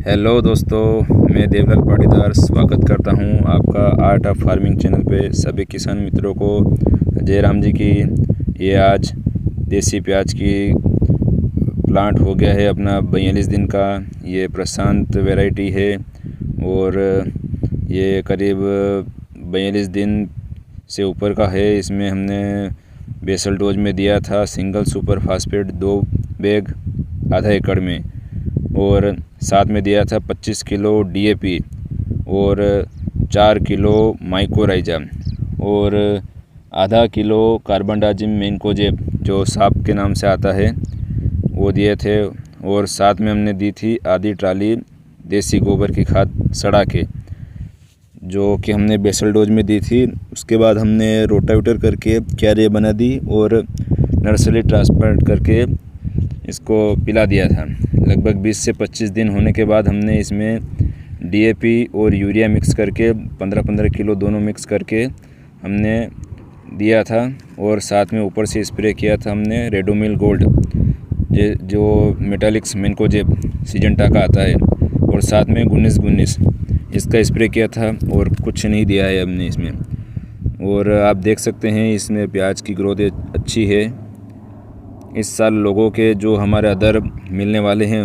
Hello दोस्तों, मैं देवलाल पाटीदार स्वागत करता हूं आपका आर्ट ऑफ फार्मिंग चैनल पे। सभी किसान मित्रों को जय राम जी की। ये आज देसी प्याज की प्लांट हो गया है अपना 42 दिन का। ये प्रशांत वैरायटी है और ये करीब 42 दिन से ऊपर का है। इसमें हमने बेसल डोज में दिया था सिंगल सुपर फास्फेट 2 बैग आधा एकड़ में, और साथ में दिया था 25 किलो डीएपी और 4 किलो माइकोराइजा और आधा किलो कार्बनडाजिम मैंकोजेब जो सांप के नाम से आता है वो दिए थे। और साथ में हमने दी थी आधी ट्राली देसी गोबर की खाद सड़ा के, जो कि हमने बेसल डोज में दी थी। उसके बाद हमने रोटावेटर करके क्यारियाँ बना दी और नर्सरी ट्रांसप्लांट करके इसको पिला दिया था। लगभग 20 से 25 दिन होने के बाद हमने इसमें डीएपी और यूरिया मिक्स करके 15-15 किलो दोनों मिक्स करके हमने दिया था। और साथ में ऊपर से स्प्रे किया था हमने रेडोमिल गोल्ड जो मेटालिक्स मैंकोजेब सिजेंटा का आता है, और साथ में 19-19 इसका स्प्रे किया था। और कुछ नहीं दिया है हमने इसमें। और आप देख सकते हैं इसमें प्याज की ग्रोथ अच्छी है। इस साल लोगों के जो हमारे अदर मिलने वाले हैं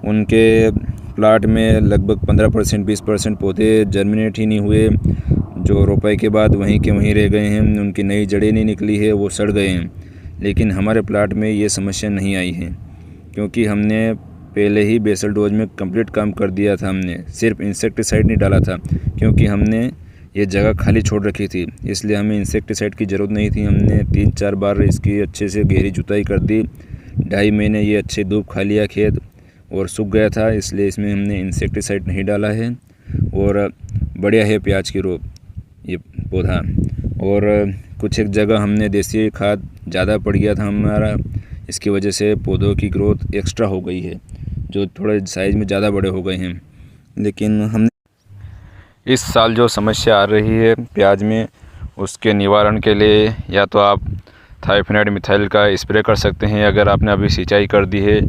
उनके प्लाट में लगभग 15% 20% पौधे जर्मिनेट ही नहीं हुए, जो रोपाई के बाद वहीं के वहीं रह गए हैं। उनकी नई जड़ें नहीं निकली है, वो सड़ गए हैं। लेकिन हमारे प्लाट में ये समस्या नहीं आई है, क्योंकि हमने पहले ही बेसल डोज में कंप्लीट काम कर दिया था। हमने सिर्फ इंसेक्टिसाइड नहीं डाला था, क्योंकि हमने ये जगह खाली छोड़ रखी थी, इसलिए हमें इंसेक्टिसाइड की ज़रूरत नहीं थी। हमने 3-4 बार इसकी अच्छे से गहरी जुताई कर दी। 2.5 महीने ये अच्छे धूप खा लिया खेत और सूख गया था, इसलिए इसमें हमने इंसेक्टिसाइड नहीं डाला है। और बढ़िया है प्याज की रोप ये पौधा। और कुछ एक जगह हमने देसी खाद ज़्यादा पड़ गया था हमारा, इसकी वजह से पौधों की ग्रोथ एक्स्ट्रा हो गई है, जो थोड़े साइज़ में ज़्यादा बड़े हो गए हैं। लेकिन हमने इस साल जो समस्या आ रही है प्याज में, उसके निवारण के लिए या तो आप थायोफेनाइड मिथाइल का स्प्रे कर सकते हैं अगर आपने अभी सिंचाई कर दी है।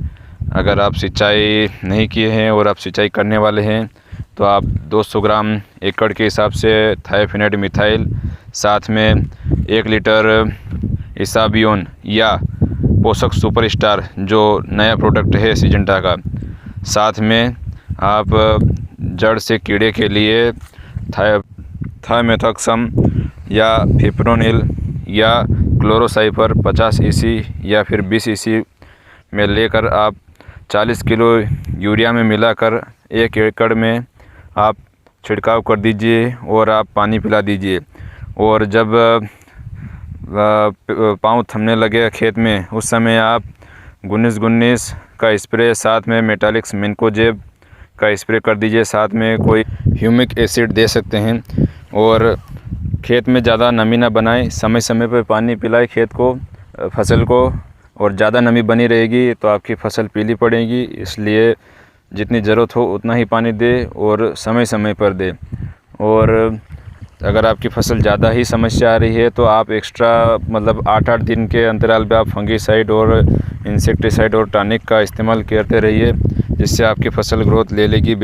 अगर आप सिंचाई नहीं किए हैं और आप सिंचाई करने वाले हैं तो आप 200 ग्राम एकड़ के हिसाब से थायोफेनाइड मिथाइल, साथ में 1 लीटर इसाबियोन या पोषक सुपरस्टार जो नया प्रोडक्ट है सिजेंटा का, साथ में आप जड़ से कीड़े के लिए थायमेथॉक्सम या फिप्रोनिल या क्लोरोसाइफर 50 ईसी या फिर 20 ईसी में लेकर आप 40 किलो यूरिया में मिलाकर 1 एकड़ में आप छिड़काव कर दीजिए और आप पानी पिला दीजिए। और जब पाँव थमने लगे खेत में, उस समय आप 19-19 का स्प्रे साथ में मेटालिक्स मैंकोजेब का स्प्रे कर दीजिए। साथ में कोई ह्यूमिक एसिड दे सकते हैं। और खेत में ज़्यादा नमी ना बनाएं, समय समय पर पानी पिलाएं खेत को, फसल को। और ज़्यादा नमी बनी रहेगी तो आपकी फसल पीली पड़ेगी, इसलिए जितनी ज़रूरत हो उतना ही पानी दे और समय समय पर दे। और अगर आपकी फसल ज़्यादा ही समस्या आ रही है तो आप एक्स्ट्रा मतलब 8-8 दिन के अंतराल पे आप फंगीसाइड और इंसेक्टिसाइड और टॉनिक का इस्तेमाल करते रहिए, जिससे आपकी फसल ग्रोथ ले लेगी।